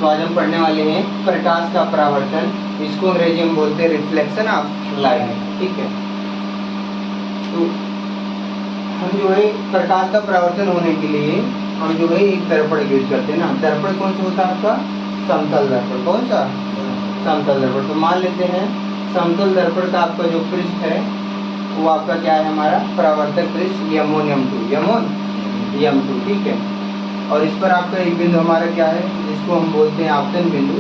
तो आज हम पढ़ने वाले हैं प्रकाश का परावर्तन। इसको अंग्रेजी में बोलते हैं रिफ्लेक्शन ऑफ लाइट। ठीक है, तो हम जो है प्रकाश का परावर्तन होने के लिए हम जो है एक दर्पण यूज करते हैं ना। दर्पण कौन सा होता है आपका? समतल दर्पण। कौन सा? समतल दर्पण। तो मान लेते हैं समतल दर्पण का आपका जो पृष्ठ है वो आपका क्या है? हमारा परावर्तक पृष्ठ M1 M2। ठीक है, और इस पर आपका एक बिंदु हमारा क्या है, जिसको हम बोलते हैं आपतन बिंदु।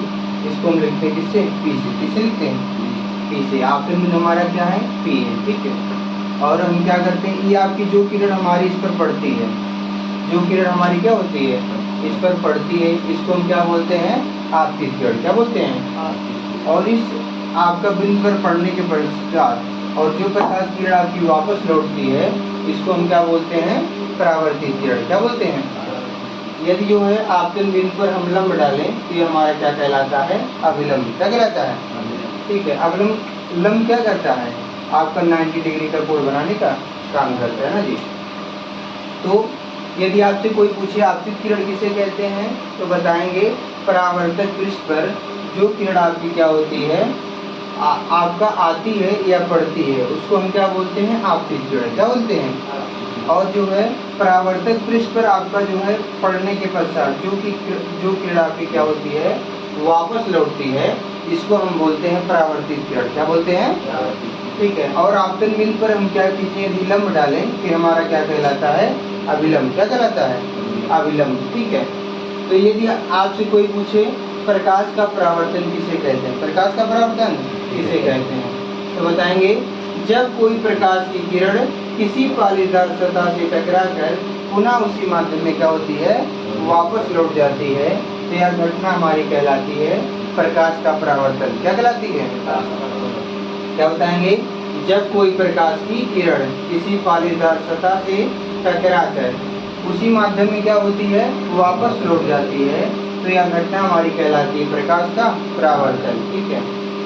इसको हम लिखते हैं किससे? P से। किससे लिखते हैं? P से। आपतन बिंदु हमारा क्या है? P है। ठीक है, और हम क्या करते हैं, ये आपकी जो किरण हमारी इस पर पड़ती है, जो किरण हमारी क्या होती है? इस पर पड़ती है, इसको हम क्या बोलते हैं? आपतित किरण। क्या बोलते हैं? और इस आपका बिंदु पर पड़ने के पश्चात और जो प्रकाश किरण आपकी वापस लौटती है, इसको हम क्या बोलते हैं? परावर्तित किरण। क्या बोलते हैं? यदि जो है आपतन बिंदु पर हम लंब डालें तो ये हमारा क्या कहलाता है? अभिलंब। क्या कहलाता है? ठीक है, अभिलंब लंब क्या करता है? आपका 90 डिग्री का कोण बनाने का काम करता है ना जी। तो यदि आपसे कोई पूछे आपतित किरण किसे कहते हैं, तो बताएंगे परावर्तक पृष्ठ पर जो किरण आपकी क्या होती है, आपका आती है या पड़ती है, उसको हम क्या बोलते हैं? आपतित किरण। क्या बोलते हैं? और जो है परावर्तक पृष्ठ पर आपका जो है पड़ने के पश्चात जो किरण आपकी क्या होती है? वापस लौटती है, इसको हम बोलते हैं परावर्तित किरण। क्या बोलते हैं? ठीक है, और आपतन बिंदु पर हम क्या कीजिए? यदि लंब डालें फिर हमारा क्या कहलाता है? अभिलंब। क्या कहलाता है? अभिलंब। ठीक है, तो यदि आपसे कोई पूछे प्रकाश का परावर्तन किसे कहते हैं, प्रकाश का परावर्तन किसे कहते हैं, तो बताएंगे जब कोई प्रकाश की किरण किसी पालीदार सतह से टकराकर पुनः उसी माध्यम में क्या होती है? वापस लौट जाती है, तो यह घटना हमारी कहलाती है प्रकाश का परावर्तन। क्या कहलाती है? क्या बताएंगे? जब कोई प्रकाश की किरण किसी पालीदार सतह से टकराकर उसी माध्यम में क्या होती है? वापस लौट जाती है, तो यह घटना हमारी कहलाती है प्रकाश का परावर्तन। ठीक है,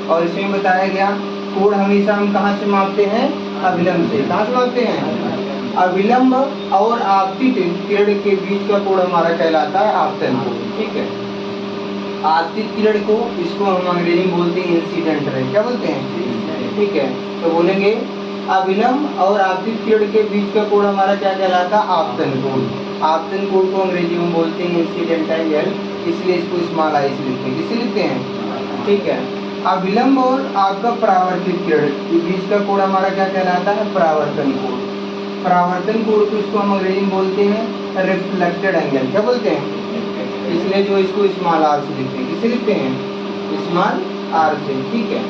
और इसमें बताया गया कोण हमेशा हम कहाँ से मापते हैं? अभिलंब से। कहाँ से मापते हैं? अभिलंब और आपतित किरण के बीच का कोण हमारा कहलाता है आपतन कोण। ठीक है, आपतित किरण को इसको हम अंग्रेजी में बोलते हैं इंसिडेंट रे। क्या बोलते हैं? ठीक है, तो बोलेंगे अभिलंब और आपतित किरण के बीच का कोण हमारा क्या कहलाता है? आपतन कोण। आपतन कोण को अंग्रेजी में बोलते हैं इंसिडेंट एंगल, इसलिए इसको स्मॉल आई से लिखते हैं। किससे लिखते हैं? ठीक है, अभिलंब और आपका परावर्तित किरण के बीच का कोण हमारा क्या कहलाता है? परावर्तन कोण। परावर्तन कोण को इसको हम अंग्रेजी में बोलते हैं रिफ्लेक्टेड एंगल। क्या बोलते हैं? इसलिए जो इसको स्मॉल आर से लिखते हैं। किससे लिखते हैं? स्मॉल आर से। ठीक है,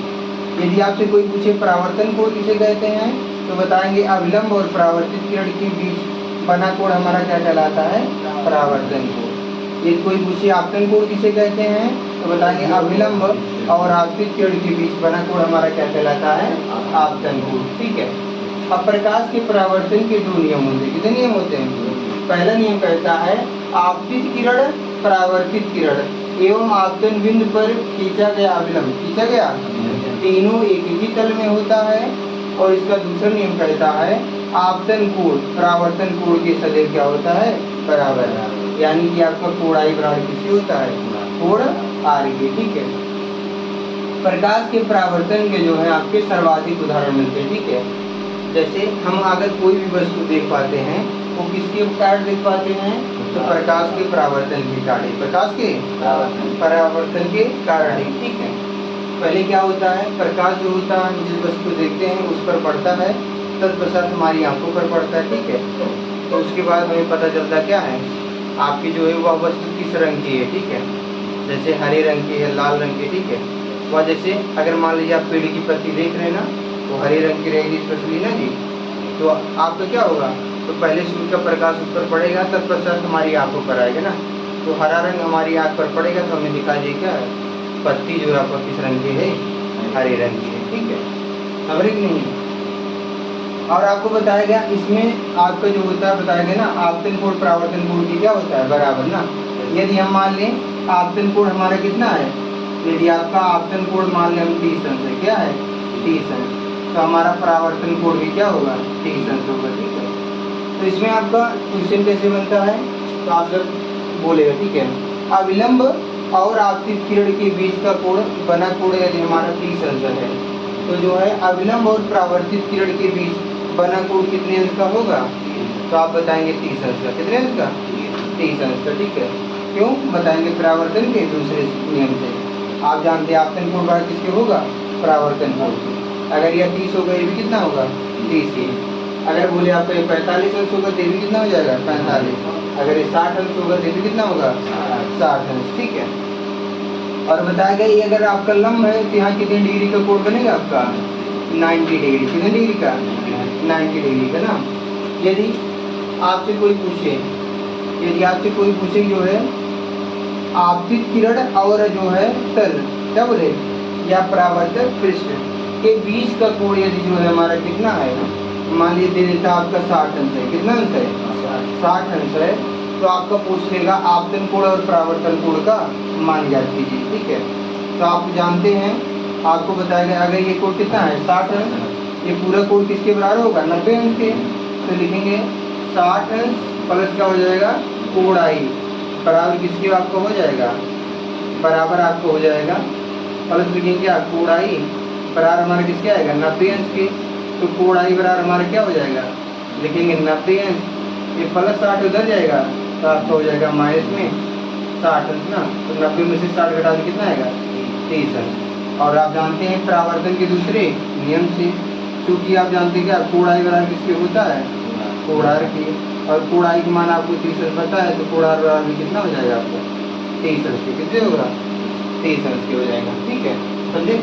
यदि आपसे कोई पूछे परावर्तन कोण किसे कहते हैं, तो बताएंगे अभिलंब और परावर्तित किरण के बीच बना कोण हमारा क्या कहलाता है? परावर्तन कोण। यदि कोई पूछे आपतन कोण किसे कहते हैं, तो बताएंगे अभिलंब और आपतित किरण के बीच बना कोण हमारा क्या कहलाता है? आपतन कोण। ठीक है, अब प्रकाश के परावर्तन के दो नियम होते हैं। कितने नियम होते हैं? पहला नियम कहता है आपतित किरण परावर्तित किरण एवं आपतन बिंदु पर खींचा गया अभिलंब, खींचा गया, तीनों एक ही तल में होता है। और इसका दूसरा नियम कहता है आपतन कोण परावर्तन कोण के सदैव क्या होता है? बराबर, यानी कि आपका कोण आई बराबर किससे होता है? कोण आर के। ठीक है, प्रकाश के परावर्तन के जो है आपके सर्वाधिक उदाहरण मिलते हैं। ठीक है, जैसे हम अगर कोई भी वस्तु देख पाते हैं वो किसके कारण देख पाते हैं? तो प्रकाश के परावर्तन के कारण, प्रकाश के परावर्तन के कारण ही। ठीक है, पहले क्या होता है? प्रकाश जो होता है हम जिस वस्तु को देखते हैं उस पर पड़ता है, तत्पश्चात हमारी आंखों पर पड़ता है। ठीक है, तो उसके बाद हमें पता चलता क्या है आपकी जो है वह वस्तु किस रंग की है। ठीक है, जैसे हरे रंग की है, लाल रंग की। ठीक है, वह जैसे अगर मान लीजिए आप पेड़ की पत्ती देख रहे हैं ना, तो हरे रंग की रहेगी स्पेशली ना जी, तो आपका क्या होगा? तो पहले सूर्य का प्रकाश उस पर पड़ेगा, तत्पश्चात हमारी आंखों पर आएगा ना, तो हरा रंग हमारी आंख पर पड़ेगा तो हमें दिखाई दे क्या है? पत्ती जो आपका किस रंग की है? हरे रंग की है। ठीक है, समझ कि नहीं? और आपको बताया गया इसमें आपका जो होता है बताया गया ना आपतन कोण परावर्तन कोण की क्या होता है? बराबर ना। यदि हम मान लें आपतन कोण हमारा कितना है, यदि आपका आपतन कोण मान लें हम 30 अंश है, क्या है? 30 अंश, तो हमारा परावर्तन कोण भी क्या होगा? 30 अंश होगा। ठीक है, तो इसमें आपका क्वेश्चन कैसे बनता है, तो आप जब बोलेगा ठीक है, अविलंब और आपतित किरण के बीच का कोण बना कोण यदि हमारा 30 अंश है, तो जो है अविलंब और परावर्तित किरण के बीच बना कोण कितने अंश का होगा? तो आप बताएंगे 30 अंश का। कितने अंश का? 30 अंश का। ठीक है, क्यों बताएंगे? परावर्तन के दूसरे नियम से। आप जानते हैं आपतन कोण बराबर किसके होगा? परावर्तन कोण से। अगर यह 30 होगा, ये भी कितना होगा? 30 ही। अगर बोले आपका ये 45 अंश होगा, तो ये भी कितना हो जाएगा? 45। अगर ये 60 अंश होगा, तो ये भी कितना होगा? 60 अंश। ठीक है, और बताया गया ये अगर आपका लंब है तो यहाँ कितने डिग्री का कोण बनेगा आपका? 90 डिग्री। कितने डिग्री का? 90 डिग्री का ना। यदि आपसे कोई पूछे, जो है आपतित किरण और जो है तल, क्या बोले, या परावर्तक पृष्ठ के बीच का कोण यदि जो है हमारा कितना है, मान लीजिए दे देता आपका 60 अंश है। कितना अंश है? 60 अंश है। तो आपका पूछ लेगा आपतन कोण और परावर्तन कोण का मान ज्ञात कीजिए। ठीक है, तो आप जानते हैं, आपको बताया गया अगर ये कोण कितना है? 60 अंश। ये पूरा कोण किसके बराबर होगा? 90 अंश के। तो लिखेंगे 60 अंश प्लस क्या हो जाएगा? कोण आई बराबर किसके आपको हो जाएगा? बराबर आपको हो जाएगा प्लस लिखेंगे क्या? कोण आई बराबर हमारा किसके आएगा? 90 अंश के। तो कोण आई बराबर हमारा क्या हो जाएगा? लिखेंगे 90 अंश, ये प्लस 60 उधर जाएगा तो आपका हो जाएगा माइनस में 60 अंश ना। तो 90 में से 60 घटा के कितना आएगा? 30 अंश। और आप जानते हैं परावर्तन के दूसरे नियम से, क्योंकि आप जानते हैं क्या? कोण आई बराबर किसके होता है? कोण आर के। और कोण आई का मान आपको 30 अंश पता है, तो कोण आर बराबर कितना हो जाएगा आपका? 30 अंश के। कितने होगा? 30 अंश के हो जाएगा। ठीक है, समझे?